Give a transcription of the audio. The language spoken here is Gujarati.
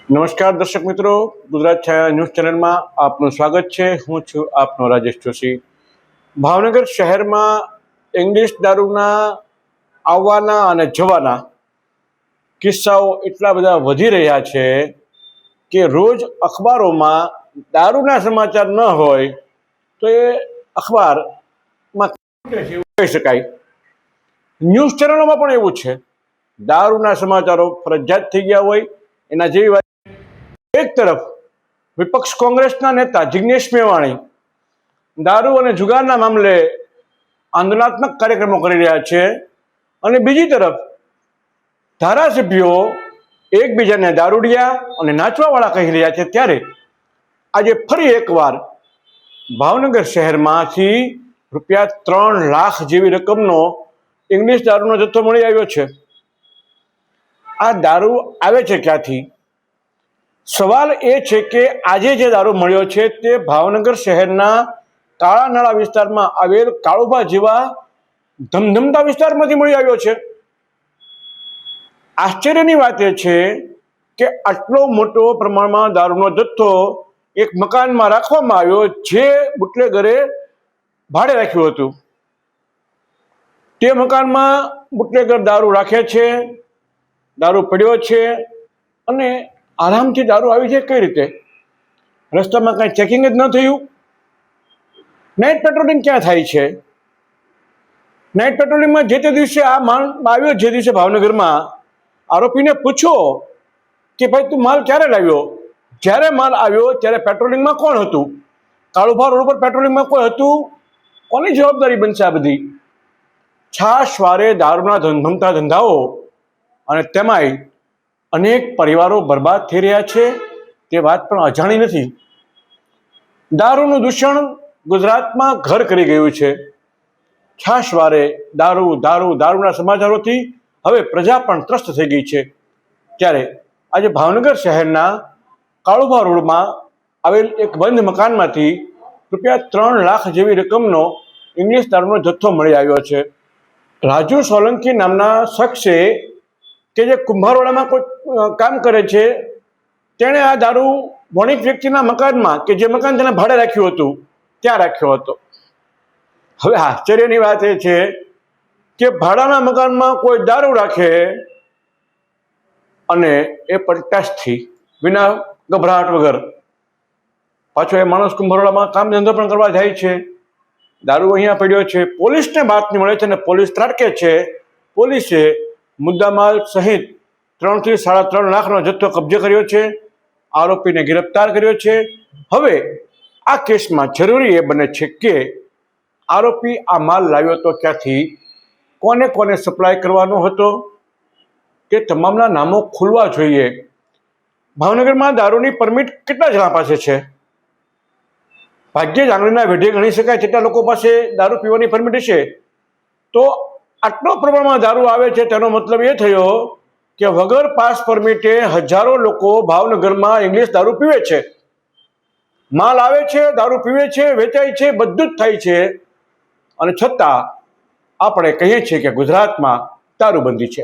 નમસ્કાર દર્શક મિત્રો, ગુજરાત છાયા ન્યૂઝ ચેનલમાં આપનું સ્વાગત છે। હું છું આપનો રાજેશ જોશી। ભાવનગર શહેરમાં ઇંગ્લિશ દારૂના આવવાના અને જવાના કિસ્સાઓ એટલા બધા વધી રહ્યા છે કે રોજ અખબારોમાં દારૂના સમાચાર ન હોય તો એ અખબારમાં કહી શકાય। ન્યૂઝ ચેનલોમાં પણ એવું છે, દારૂના સમાચારો ફરજિયાત થઈ ગયા હોય એના જેવી વાત। એક તરફ વિપક્ષ કોંગ્રેસના નેતા જિગ્નેશ મેવાણી દારૂ અને જુગારના મામલે આંદોલનાત્મક કાર્યક્રમો કરી રહ્યા છે અને બીજી તરફ ધારાસભ્યો એકબીજાને દારૂડિયા અને નાચવાવાળા કહી રહ્યા છે। ત્યારે આજે ફરી એકવાર ભાવનગર શહેરમાંથી ₹3 લાખ જેવી રકમનો ઇંગ્લિશ દારૂનો જથ્થો મળી આવ્યો છે। આ દારૂ આવે છે ક્યાંથી? સવાલ એ છે કે આજે જે દારૂ મળ્યો છે તે ભાવનગર શહેરના કાળા નાળા વિસ્તારમાં આવેલ કાળુભા જેવા ધમધમતા વિસ્તારમાંથી મળી આવ્યો છે। આશ્ચર્યની વાત એ છે કે આટલો મોટો પ્રમાણમાં દારૂનો જથ્થો એક મકાનમાં રાખવામાં આવ્યો જે બુટલેગરે ભાડે રાખ્યું હતું। તે મકાનમાં બુટલેગર દારૂ રાખે છે, દારૂ પડ્યો છે અને આરામથી દારૂ આવી જાય કઈ રીતે? રસ્તામાં કાંઈ ચેકિંગ જ ન થયું? નાઇટ પેટ્રોલિંગ ક્યાં થાય છે? નાઇટ પેટ્રોલિંગમાં જે તે દિવસે આ માલ આવ્યો, જે દિવસે ભાવનગરમાં આરોપીને પૂછો કે ભાઈ તું માલ ક્યારે લાવ્યો? જ્યારે માલ આવ્યો ત્યારે પેટ્રોલિંગમાં કોણ હતું? કાળુભા રોડ પર પેટ્રોલિંગમાં કોઈ હતું? કોની જવાબદારી બનશે આ બધી? છાશવારે દારૂના ધમધમતા ધંધાઓ અને તેમાંય અનેક પરિવારો બરબાદ થઈ રહ્યા છે તે વાત પણ અજાણી નથી। દારૂનું દૂષણ ગુજરાતમાં ઘર કરી ગયું છે। છાશવારે દારૂ દારૂ દારૂના સમાચારોથી હવે પ્રજા પણ ત્રસ્ત થઈ ગઈ છે। ત્યારે આજે ભાવનગર શહેરના કાળુભા રોડમાં આવેલ એક બંધ મકાનમાંથી ₹3 લાખ જેવી રકમનો ઇંગ્લિશ દારૂનો જથ્થો મળી આવ્યો છે। રાજુ સોલંકી નામના શખ્સે કે જે કુંભારવાડામાં કોઈ કામ કરે છે, તેણે આ દારૂ વણિક વ્યક્તિના મકાનમાં કે જે મકાન તેને ભાડે રાખ્યું હતું ત્યાં રાખ્યો હતો। હવે આશ્ચર્યની વાત એ છે કે ભાડાના મકાનમાં કોઈ દારૂ રાખે અને એ પલટાશથી વિના ગભરાટ વગર પાછો એ માણસ કુંભારવાડામાં કામ ધંધો પણ કરવા જાય છે, દારૂ અહીંયા પડ્યો છે, પોલીસને બાતમી મળે છે અને પોલીસ ત્રાટકે છે। પોલીસે મુદ્દામાલ સહિત 3 થી 3.5 લાખનો જથ્થો કબજે કર્યો છે, આરોપીને ગિરફ્તાર કર્યો છે। હવે આ કેસમાં જરૂરી એ બને છે કે આરોપી આ માલ લાવ્યો તો ક્યાંથી, કોને કોને સપ્લાય કરવાનો હતો તે તમામના નામો ખુલવા જોઈએ। ભાવનગરમાં દારૂની પરમિટ કેટલા જણા પાસે છે? ભાગ્યે જ આંગળીના વેઢે ગણી શકાય તેટલા લોકો પાસે દારૂ પીવાની પરમિટ હશે। તો આટલો પ્રમાણમાં દારૂ આવે છે તેનો મતલબ એ થયો કે વગર પાસ પરમિટે હજારો લોકો ભાવનગરમાં ઇંગ્લિશ દારૂ પીવે છે। માલ આવે છે, દારૂ પીવે છે, વેચાય છે, બધું જ થાય છે અને છતાં આપણે કહીએ છીએ કે ગુજરાતમાં દારૂબંધી છે।